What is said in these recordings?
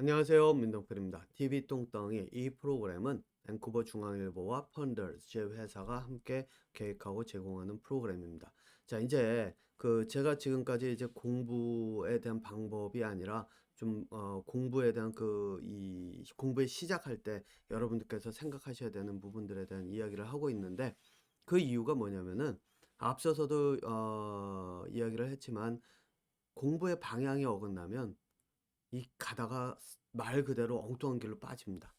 안녕하세요. 민동필입니다. TV 똥덩이 이 프로그램은 밴쿠버 중앙일보와 펀더스 제 회사가 함께 계획하고 제공하는 프로그램입니다. 자, 이제 제가 지금까지 이제 공부에 대한 방법이 아니라 좀 공부에 대한 이 공부에 시작할 때 여러분들께서 생각하셔야 되는 부분들에 대한 이야기를 하고 있는데 그 이유가 뭐냐면은 앞서서도 이야기를 했지만 공부의 방향이 어긋나면 이 가다가 말 그대로 엉뚱한 길로 빠집니다.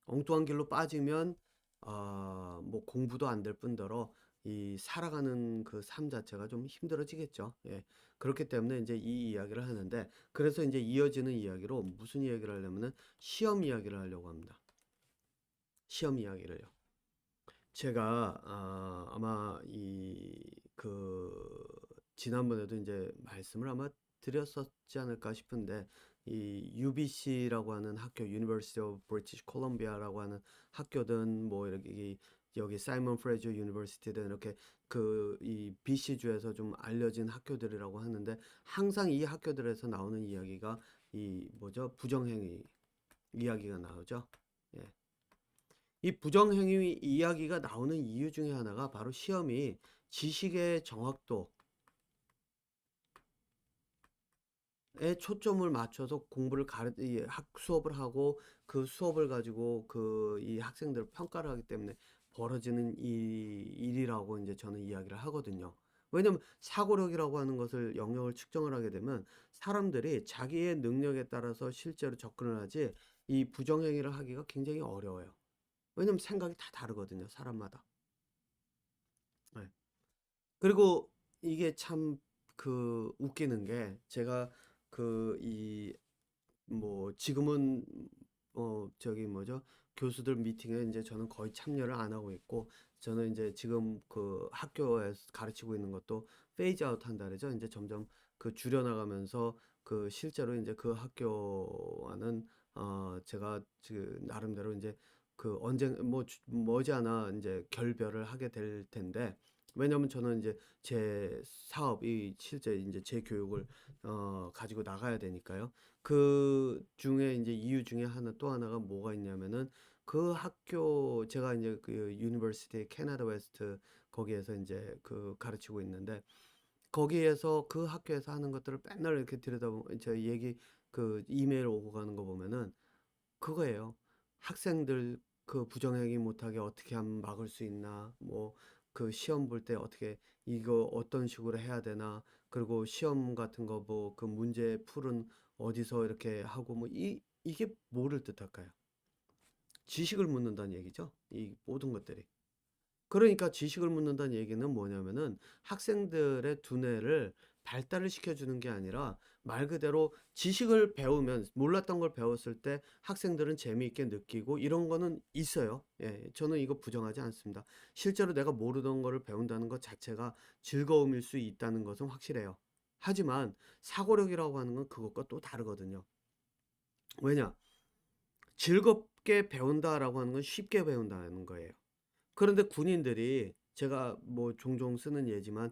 엉뚱한 길로 빠지면 뭐 공부도 안 될 뿐더러 이 살아가는 그 삶 자체가 좀 힘들어지겠죠. 예. 그렇기 때문에 이제 이 이야기를 하는데 그래서 이제 이어지는 이야기로 무슨 이야기를 하려면은 시험 이야기를 하려고 합니다. 시험 이야기를요. 제가 아마 지난번에도 이제 말씀을 아마 드렸었지 않을까 싶은데 이 UBC라고 하는 학교, University of British Columbia라고 하는 학교든 뭐 이렇게 여기 사이먼 프레저 유니버시티든 이렇게 이 BC 주에서 좀 알려진 학교들이라고 하는데 항상 이 학교들에서 나오는 이야기가 이 뭐죠? 부정행위 이야기가 나오죠. 예. 이 부정행위 이야기가 나오는 이유 중에 하나가 바로 시험이 지식의 정확도에 초점을 맞춰서 수업을 하고 그 수업을 가지고 이 학생들을 평가를 하기 때문에 벌어지는 일이라고 이제 저는 이야기를 하거든요. 왜냐면 사고력이라고 하는 것을 영역을 측정을 하게 되면 사람들이 자기의 능력에 따라서 실제로 접근을 하지 이 부정행위를 하기가 굉장히 어려워요. 왜냐면 생각이 다 다르거든요, 사람마다. 네. 그리고 이게 참 웃기는 게 제가 이 뭐 지금은 저기 뭐죠? 교수들 미팅에 이제 저는 거의 참여를 안 하고 있고 저는 이제 지금 그 학교에서 가르치고 있는 것도 페이즈 아웃 한다 그러죠. 이제 점점 줄여나가면서 실제로 이제 그 학교와는 제가 나름대로 이제 언젠 뭐 머지않아 이제 결별을 하게 될 텐데 왜냐면 저는 이제 제 사업이 실제 이제 제 교육을 가지고 나가야 되니까요. 그 중에 이제 이유 중에 또 하나가 뭐가 있냐면은 그 학교 제가 이제 유니버시티 캐나다 웨스트 거기에서 이제 가르치고 있는데 거기에서 그 학교에서 하는 것들을 맨날 이렇게 들여다보면 저 얘기 이메일 오고 가는 거 보면은 그거예요. 학생들 부정행위 못하게 어떻게 하면 막을 수 있나, 뭐 시험 볼 때 어떻게 이거 어떤 식으로 해야 되나, 그리고 시험 같은 거 뭐 문제 풀은 어디서 이렇게 하고 뭐 이게 뭐를 뜻할까요? 지식을 묻는다는 얘기죠. 이 모든 것들이. 그러니까 지식을 묻는다는 얘기는 뭐냐면은 학생들의 두뇌를 발달을 시켜주는 게 아니라 말 그대로 지식을 배우면 몰랐던 걸 배웠을 때 학생들은 재미있게 느끼고 이런 거는 있어요. 예, 저는 이거 부정하지 않습니다. 실제로 내가 모르던 거를 배운다는 것 자체가 즐거움일 수 있다는 것은 확실해요. 하지만 사고력이라고 하는 건 그것과 또 다르거든요. 왜냐? 즐겁게 배운다라고 하는 건 쉽게 배운다는 거예요. 그런데 군인들이 제가 뭐 종종 쓰는 예지만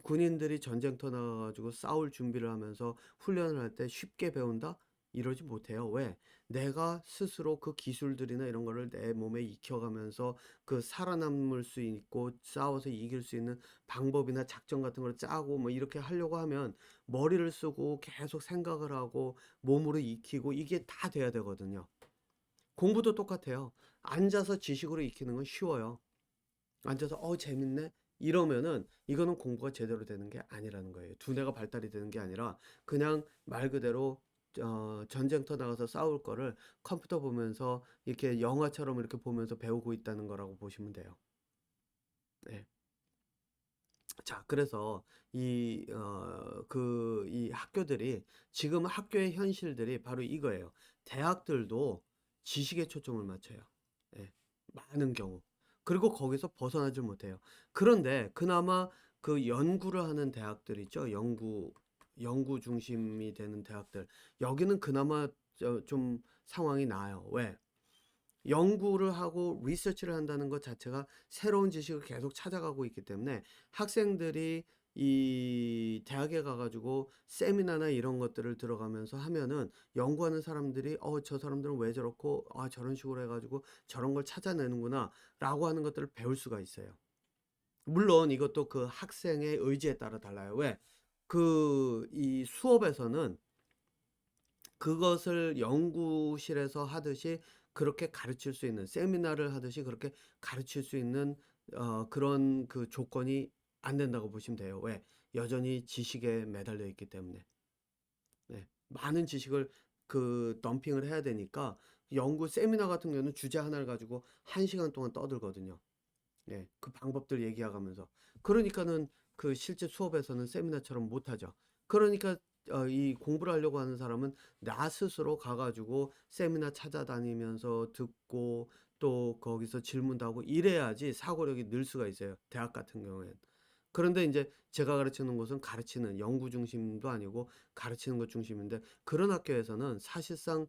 군인들이 전쟁터 나가가지고 싸울 준비를 하면서 훈련을 할 때 쉽게 배운다? 이러지 못해요. 왜? 내가 스스로 그 기술들이나 이런 거를 내 몸에 익혀가면서 살아남을 수 있고 싸워서 이길 수 있는 방법이나 작전 같은 걸 짜고 뭐 이렇게 하려고 하면 머리를 쓰고 계속 생각을 하고 몸으로 익히고 이게 다 돼야 되거든요. 공부도 똑같아요. 앉아서 지식으로 익히는 건 쉬워요. 앉아서 재밌네 이러면은 이거는 공부가 제대로 되는 게 아니라는 거예요. 두뇌가 발달이 되는 게 아니라 그냥 말 그대로 전쟁터 나가서 싸울 거를 컴퓨터 보면서 이렇게 영화처럼 이렇게 보면서 배우고 있다는 거라고 보시면 돼요. 네. 자, 그래서 이 학교들이 지금 학교의 현실들이 바로 이거예요. 대학들도 지식에 초점을 맞춰요. 예, 많은 경우. 그리고 거기서 벗어나질 못해요. 그런데 그나마 연구를 하는 대학들 있죠. 연구 중심이 되는 대학들. 여기는 그나마 좀 상황이 나아요. 왜? 연구를 하고 리서치를 한다는 것 자체가 새로운 지식을 계속 찾아가고 있기 때문에 학생들이 이 대학에 가 가지고 세미나나 이런 것들을 들어가면서 하면은 연구하는 사람들이 '저 사람들은 왜 저렇고 저런 식으로 해 가지고 저런 걸 찾아내는구나.'라고 하는 것들을 배울 수가 있어요. 물론 이것도 그 학생의 의지에 따라 달라요. 왜? 이 수업에서는 그것을 연구실에서 하듯이 그렇게 가르칠 수 있는, 세미나를 하듯이 그렇게 가르칠 수 있는 그런 그 조건이 안 된다고 보시면 돼요. 왜? 여전히 지식에 매달려 있기 때문에. 네. 많은 지식을 덤핑을 해야 되니까 연구 세미나 같은 경우는 주제 하나를 가지고 1시간 동안 떠들거든요. 네. 그 방법들 얘기해 가면서. 그러니까는 그 실제 수업에서는 세미나처럼 못 하죠. 그러니까 이 공부를 하려고 하는 사람은 나 스스로 가 가지고 세미나 찾아다니면서 듣고 또 거기서 질문도 하고 이래야지 사고력이 늘 수가 있어요, 대학 같은 경우에는. 그런데 인제 제가 가르치는 곳은 가르치는 연구 중심도 아니고 가르치는 것 중심인데, 그런 학교에서는 사실상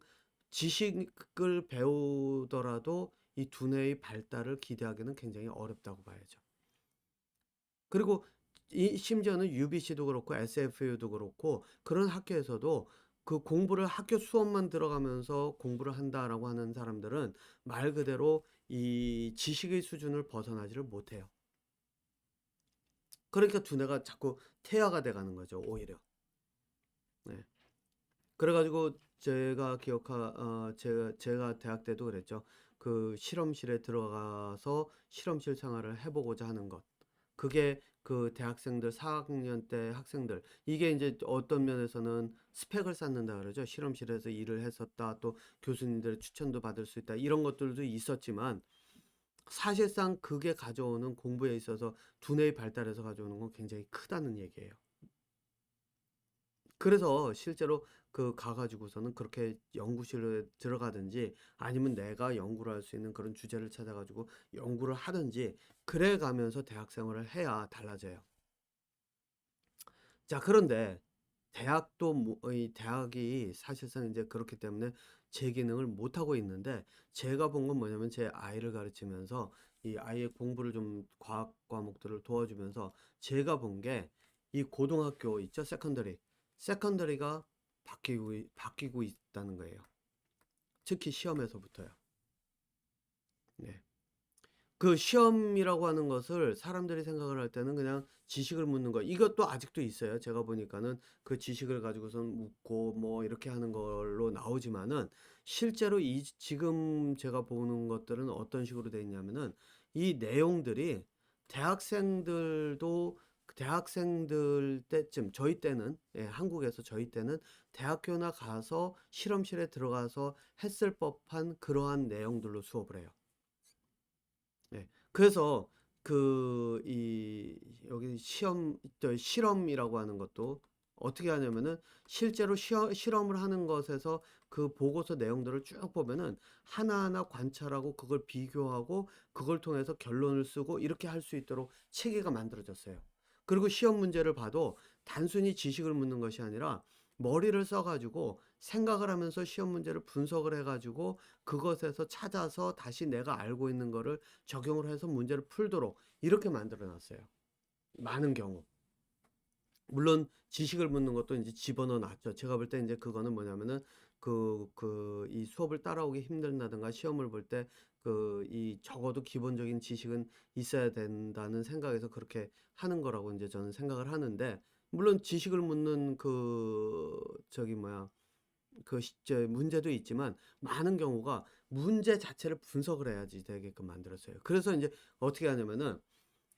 지식을 배우더라도 이 두뇌의 발달을 기대하기는 굉장히 어렵다고 봐야죠. 그리고 이 심지어는 UBC도 그렇고 SFU도 그렇고 그런 학교에서도 그 공부를 학교 수업만 들어가면서 공부를 한다라고 하는 사람들은 말 그대로 이 지식의 수준을 벗어나지를 못해요. 그러니까 두뇌가 자꾸 퇴화가 돼 가는 거죠, 오히려. 네. 그래 가지고 제가 대학 때도 그랬죠. 그 실험실에 들어가서 실험실 생활을 해 보고자 하는 것. 그게 그 대학생들 4 학년 때 학생들, 이게 인제 어떤 면에서는 스펙을 쌓는다 그러죠. 실험실에서 일을 했었다. 또 교수님들의 추천도 받을 수 있다. 이런 것들도 있었지만 사실상 그게 가져오는, 공부에 있어서 두뇌의 발달에서 가져오는 건 굉장히 크다는 얘기예요. 그래서 실제로 가 가지고서는 그렇게 연구실에 들어가든지 아니면 내가 연구를 할 수 있는 그런 주제를 찾아 가지고 연구를 하든지 그래 가면서 대학 생활을 해야 달라져요. 자, 그런데 대학도 이 대학이 사실상 인제 그렇기 때문에 제 기능을 못 하고 있는데, 제가 본 건 뭐냐면 제 아이를 가르치면서 이 아이의 공부를 좀 과학 과목들을 도와주면서 제가 본 게, 이 고등학교 있죠? 세컨더리. 세컨더리가 바뀌고 있다는 거예요. 특히 시험에서부터요. 네. 그 시험이라고 하는 것을 사람들이 생각을 할 때는 그냥 지식을 묻는 거, 이것도 아직도 있어요. 제가 보니까는 그 지식을 가지고선 묻고 뭐 이렇게 하는 걸로 나오지만은, 실제로 지금 제가 보는 것들은 어떤 식으로 돼 있냐면은 이 내용들이 대학생들도, 대학생들 때쯤, 저희 때는, 한국에서 저희 때는 대학교나 가서 실험실에 들어가서 했을 법한 그러한 내용들로 수업을 해요. 네. 그래서 여기 실험이라고 하는 것도 어떻게 하냐면은 실제로 실험을 하는 것에서 그 보고서 내용들을 쭉 보면은 하나하나 관찰하고 그걸 비교하고 그걸 통해서 결론을 쓰고 이렇게 할 수 있도록 체계가 만들어졌어요. 그리고 시험 문제를 봐도 단순히 지식을 묻는 것이 아니라 머리를 써 가지고 생각을 하면서 시험 문제를 분석을 해 가지고 그것에서 찾아서 다시 내가 알고 있는 거를 적용을 해서 문제를 풀도록 이렇게 만들어 놨어요, 많은 경우. 물론 지식을 묻는 것도 이제 집어넣어 놨죠. 제가 볼 때 이제 그거는 뭐냐면은 이 수업을 따라오기 힘들다든가 시험을 볼 때 이 적어도 기본적인 지식은 있어야 된다는 생각에서 그렇게 하는 거라고 이제 저는 생각을 하는데, 물론 지식을 묻는 문제도 있지만 많은 경우가 문제 자체를 분석을 해야지 되게끔 만들었어요. 그래서 이제 어떻게 하냐면은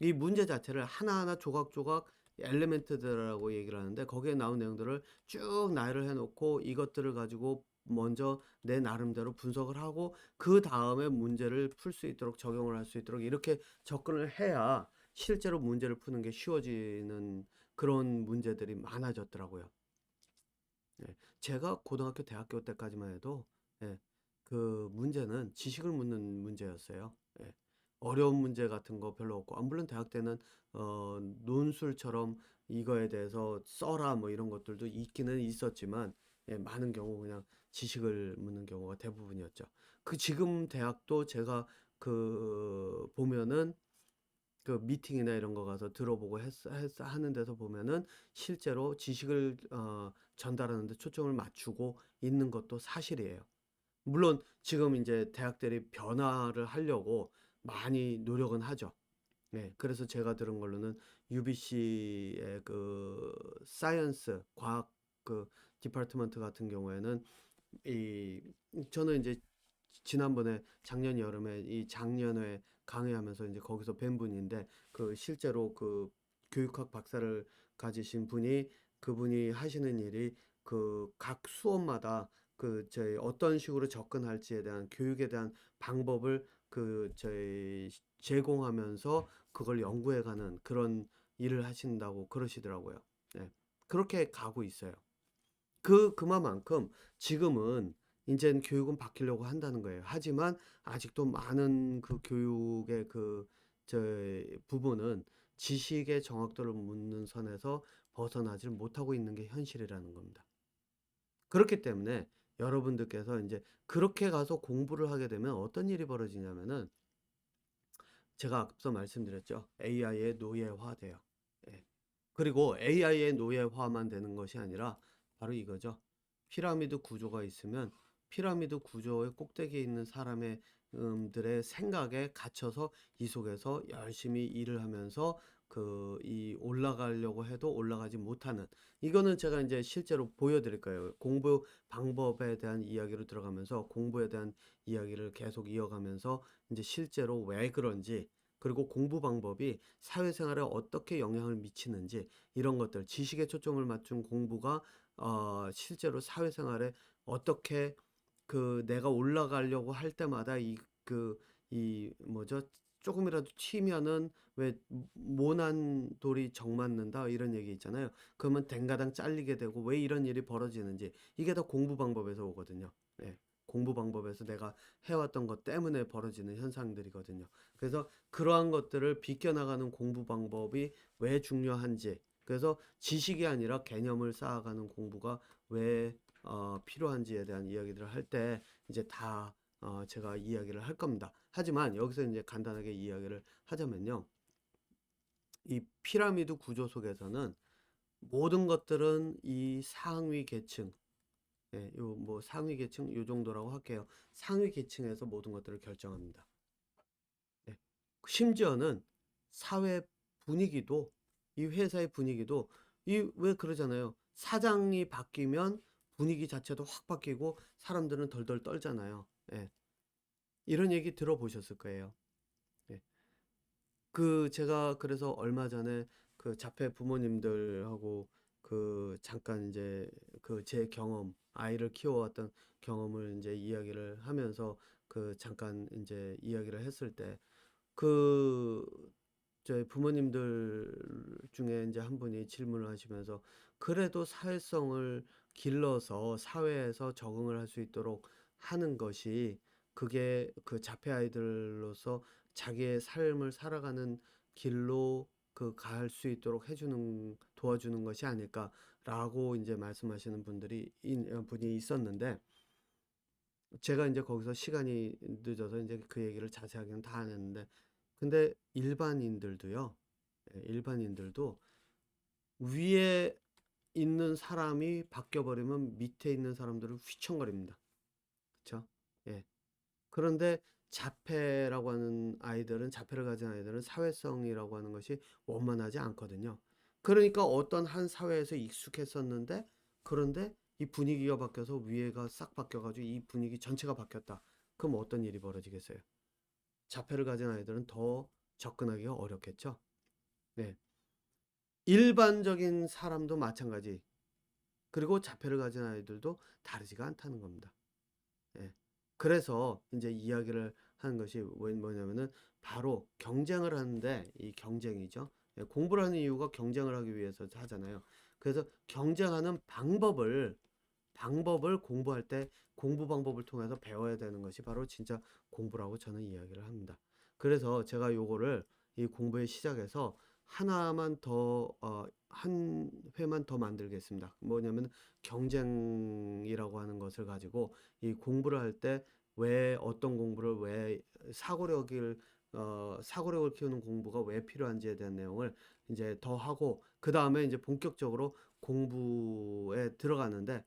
이 문제 자체를 하나하나 조각조각 엘리멘트들이라고 얘기를 하는데, 거기에 나온 내용들을 쭉 나열을 해 놓고 이것들을 가지고 먼저 내 나름대로 분석을 하고 그다음에 문제를 풀 수 있도록, 적용을 할 수 있도록 이렇게 접근을 해야 실제로 문제를 푸는 게 쉬워지는 그런 문제들이 많아졌더라고요. 예. 제가 고등학교, 대학교 때까지만 해도 예, 그 문제는 지식을 묻는 문제였어요. 예. 어려운 문제 같은 거 별로 없고, 물론 대학 때는 논술처럼 이거에 대해서 써라 뭐 이런 것들도 있기는 있었지만, 많은 경우 그냥 지식을 묻는 경우가 대부분이었죠. 지금 대학도 제가 보면은 그 미팅이나 이런 거 가서 들어보고 하는 데서 보면은 실제로 지식을 전달하는 데 초점을 맞추고 있는 것도 사실이에요. 물론 지금 이제 대학들이 변화를 하려고 많이 노력은 하죠. 네, 그래서 제가 들은 걸로는 UBC의 그 사이언스 과학 그 디파트먼트 같은 경우에는 이 저는 이제 지난번에 작년 여름에 이 작년에 강의하면서 이제 거기서 뵌 분인데 그 실제로 그 교육학 박사를 가지신 분이 그분이 하시는 일이 그 각 수업마다 그 저희 어떤 식으로 접근할지에 대한 교육에 대한 방법을 그 저희 제공하면서 그걸 연구해가는 그런 일을 하신다고 그러시더라고요. 네. 그렇게 가고 있어요. 그만큼 지금은 이젠 교육은 바뀌려고 한다는 거예요. 하지만 아직도 많은 그 교육의 그 저 부분은 지식의 정확도를 묻는 선에서 벗어나질 못하고 있는 게 현실이라는 겁니다. 그렇기 때문에 여러분들께서 이제 그렇게 가서 공부를 하게 되면 어떤 일이 벌어지냐면은 제가 앞서 말씀드렸죠. AI의 노예화돼요. 예. 그리고 AI의 노예화만 되는 것이 아니라 바로 이거죠. 피라미드 구조가 있으면 피라미드 구조의 꼭대기에 있는 사람의 들의 생각에 갇혀서 이 속에서 열심히 일을 하면서 그 이 올라가려고 해도 올라가지 못하는 이거는 제가 이제 실제로 보여드릴 거예요. 공부 방법에 대한 이야기로 들어가면서 공부에 대한 이야기를 계속 이어가면서 이제 실제로 왜 그런지 그리고 공부 방법이 사회생활에 어떻게 영향을 미치는지 이런 것들 지식에 초점을 맞춘 공부가 실제로 사회생활에 어떻게 그 내가 올라가려고 할 때마다 이 뭐죠? 조금이라도 튀면은 왜 모난 돌이 정 맞는다 이런 얘기 있잖아요. 그러면 댕가당 잘리게 되고 왜 이런 일이 벌어지는지 이게 다 공부 방법에서 오거든요. 네. 공부 방법에서 내가 해왔던 것 때문에 벌어지는 현상들이거든요. 그래서 그러한 것들을 비껴나가는 공부 방법이 왜 중요한지 그래서 지식이 아니라 개념을 쌓아가는 공부가 왜 필요한지에 대한 이야기들을 할 때 이제 다 제가 이야기를 할 겁니다. 하지만 여기서 이제 간단하게 이야기를 하자면요. 이 피라미드 구조 속에서는 모든 것들은 이 상위 계층, 예, 요 뭐 상위 계층 요 정도라고 할게요. 상위 계층에서 모든 것들을 결정합니다. 예. 심지어는 사회 분위기도 이 회사의 분위기도 이 왜 그러잖아요. 사장이 바뀌면 분위기 자체도 확 바뀌고 사람들은 덜덜 떨잖아요. 예. 이런 얘기 들어보셨을 거예요. 예. 그 제가 그래서 얼마 전에 그 자폐 부모님들하고 그 잠깐 이제 그 제 경험, 아이를 키워왔던 경험을 이제 이야기를 하면서 그 잠깐 이제 이야기를 했을 때 그 저희 부모님들 중에 이제 한 분이 질문을 하시면서 그래도 사회성을 길러서 사회에서 적응을 할 수 있도록 하는 것이 그게 그 자폐 아이들로서 자기의 삶을 살아가는 길로 그 갈 수 있도록 해주는 도와주는 것이 아닐까라고 이제 말씀하시는 분이 있었는데 제가 이제 거기서 시간이 늦어서 이제 그 얘기를 자세하게는 다 안 했는데 근데 일반인들도요. 예, 일반인들도 위에 있는 사람이 바뀌어 버리면 밑에 있는 사람들을 휘청거립니다. 그쵸? 예. 그런데 자폐라고 하는 아이들은 자폐를 가진 아이들은 사회성이라고 하는 것이 원만하지 않거든요. 그러니까 어떤 한 사회에서 익숙했었는데 그런데 이 분위기가 바뀌어서 위에가 싹 바뀌어 가지고 이 분위기 전체가 바뀌었다. 그럼 어떤 일이 벌어지겠어요? 자폐를 가진 아이들은 더 접근하기가 어렵겠죠. 네. 일반적인 사람도 마찬가지. 그리고 자폐를 가진 아이들도 다르지가 않다는 겁니다. 예. 그래서 이제 이야기를 하는 것이 뭐냐면은 바로 경쟁을 하는데 이 경쟁이죠. 예, 공부를 하는 이유가 경쟁을 하기 위해서 하잖아요. 그래서 경쟁하는 방법을 공부할 때 공부 방법을 통해서 배워야 되는 것이 바로 진짜 공부라고 저는 이야기를 합니다. 그래서 제가 요거를 이 공부의 시작에서 하나만 더, 한 회만 더 만들겠습니다. 뭐냐면 경쟁이라고 하는 것을 가지고 이 공부를 할 때 왜 어떤 공부를 왜 사고력을 사고력을 키우는 공부가 왜 필요한지에 대한 내용을 이제 더 하고 그다음에 이제 본격적으로 공부에 들어가는데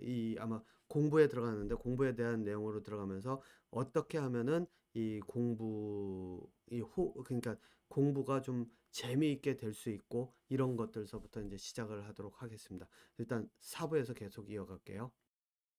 이 아마 공부에 들어가는데 공부에 대한 내용으로 들어가면서 어떻게 하면은 이 공부 그러니까 공부가 좀 재미있게 될 수 있고 이런 것들서부터 이제 시작을 하도록 하겠습니다. 일단 4부에서 계속 이어갈게요.